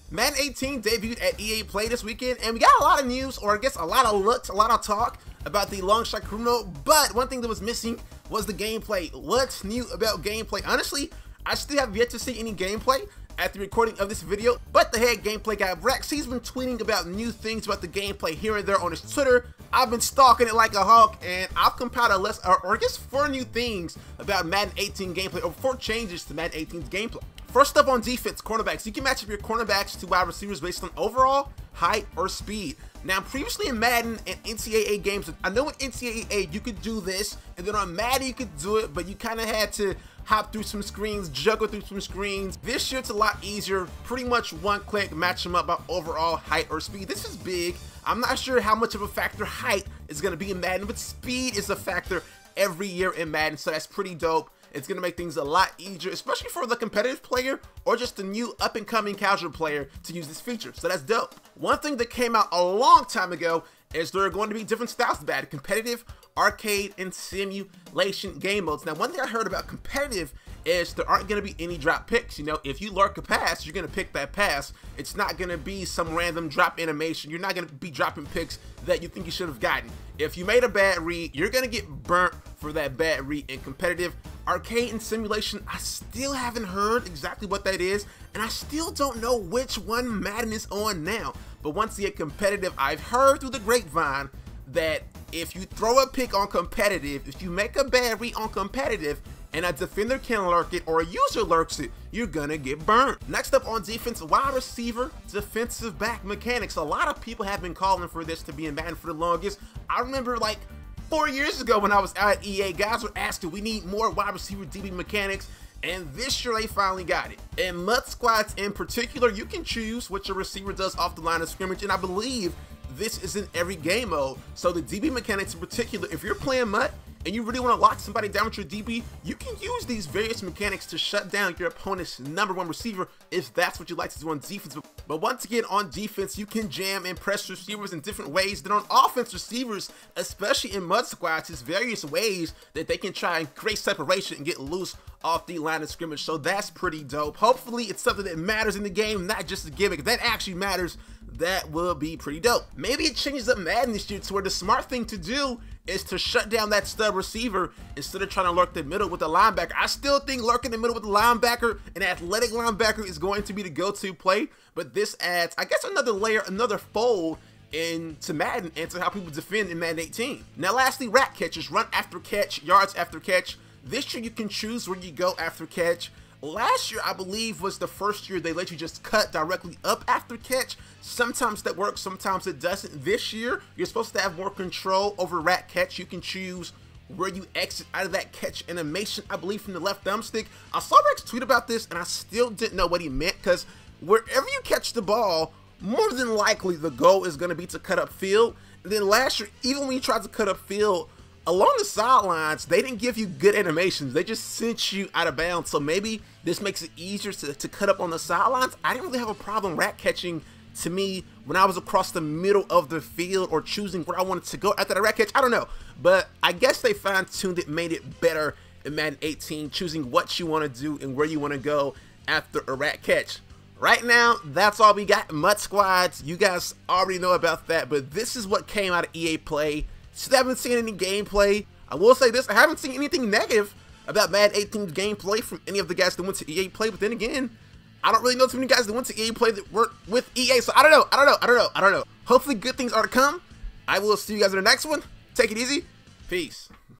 Madden 18 debuted at EA Play this weekend, and we got a lot of news, or I guess a lot of looks, a lot of talk about the long shot criminal, but one thing that was missing was the gameplay. What's new about gameplay? Honestly, I still have yet to see any gameplay at the recording of this video, but the head gameplay guy, Rex, he's been tweeting about new things about the gameplay here and there on his Twitter. I've been stalking it like a hawk, and I've compiled a list, or I guess 4 new things about Madden 18 gameplay, or 4 changes to Madden 18's gameplay. First up on defense, cornerbacks. You can match up your cornerbacks to wide receivers based on overall, height, or speed. Now, previously in Madden and NCAA games, I know in NCAA you could do this, and then on Madden you could do it, but you kind of had to hop through some screens, juggle through some screens. This year it's a lot easier. Pretty much one click, match them up by overall, height, or speed. This is big. I'm not sure how much of a factor height is going to be in Madden, but speed is a factor every year in Madden, so that's pretty dope. It's going to make things a lot easier, especially for the competitive player or just the new up-and-coming casual player to use this feature, so that's dope. One thing that came out a long time ago is there are going to be different styles of Madden: competitive, arcade, and simulation game modes. Now, one thing I heard about competitive is there aren't going to be any drop picks. You know, if you lurk a pass, you're going to pick that pass. It's not going to be some random drop animation. You're not going to be dropping picks that you think you should have gotten. If you made a bad read, you're going to get burnt for that bad read. In competitive, arcade, and simulation, I still haven't heard exactly what that is, and I still don't know which one Madden is on now. But once you get competitive, I've heard through the grapevine that if you throw a pick on competitive, if you make a bad read on competitive, and a defender can lurk it or a user lurks it, you're gonna get burnt. Next up on defense, wide receiver, defensive back mechanics. A lot of people have been calling for this to be in Madden for the longest. I remember like 4 years ago when I was out at EA, guys were asking, we need more wide receiver DB mechanics, and this year they finally got it. In MUT squads in particular, you can choose what your receiver does off the line of scrimmage, and I believe this is in every game mode. So the DB mechanics in particular, if you're playing MUT and you really want to lock somebody down with your DB, you can use these various mechanics to shut down your opponent's #1 receiver if that's what you like to do on defense. But once again, on defense, you can jam and press receivers in different ways. Then on offense, receivers, especially in MUT squads, there's various ways that they can try and create separation and get loose off the line of scrimmage. So that's pretty dope. Hopefully it's something that matters in the game, not just a gimmick. If that actually matters, that will be pretty dope. Maybe it changes up Madden this year to where the smart thing to do is to shut down that stub receiver instead of trying to lurk the middle with the linebacker. I still think lurking the middle with the linebacker, an athletic linebacker, is going to be the go-to play, but this adds, I guess, another layer, another fold into Madden and to how people defend in Madden 18. Now lastly, rat catches, run after catch, yards after catch. This year you can choose where you go after catch. Last year, I believe, was the first year they let you just cut directly up after catch. Sometimes that works, sometimes it doesn't. This year, you're supposed to have more control over rat catch. You can choose where you exit out of that catch animation, I believe, from the left thumbstick. I saw Rex tweet about this, and I still didn't know what he meant, because wherever you catch the ball, more than likely the goal is going to be to cut up field. And then last year, even when you tried to cut up field, along the sidelines, they didn't give you good animations. They just sent you out of bounds. So maybe this makes it easier to cut up on the sidelines. I didn't really have a problem rat catching, to me, when I was across the middle of the field or choosing where I wanted to go after the rat catch. I don't know. But I guess they fine-tuned it, made it better in Madden 18, choosing what you want to do and where you want to go after a rat catch. Right now, that's all we got. MUT squads, you guys already know about that, but this is what came out of EA Play. Still haven't seen any gameplay. I will say this, I haven't seen anything negative about Madden 18's gameplay from any of the guys that went to EA Play, but then again, I don't really know too many guys that went to EA Play that work with EA, so I don't know. Hopefully good things are to come. I will see you guys in the next one. Take it easy. Peace.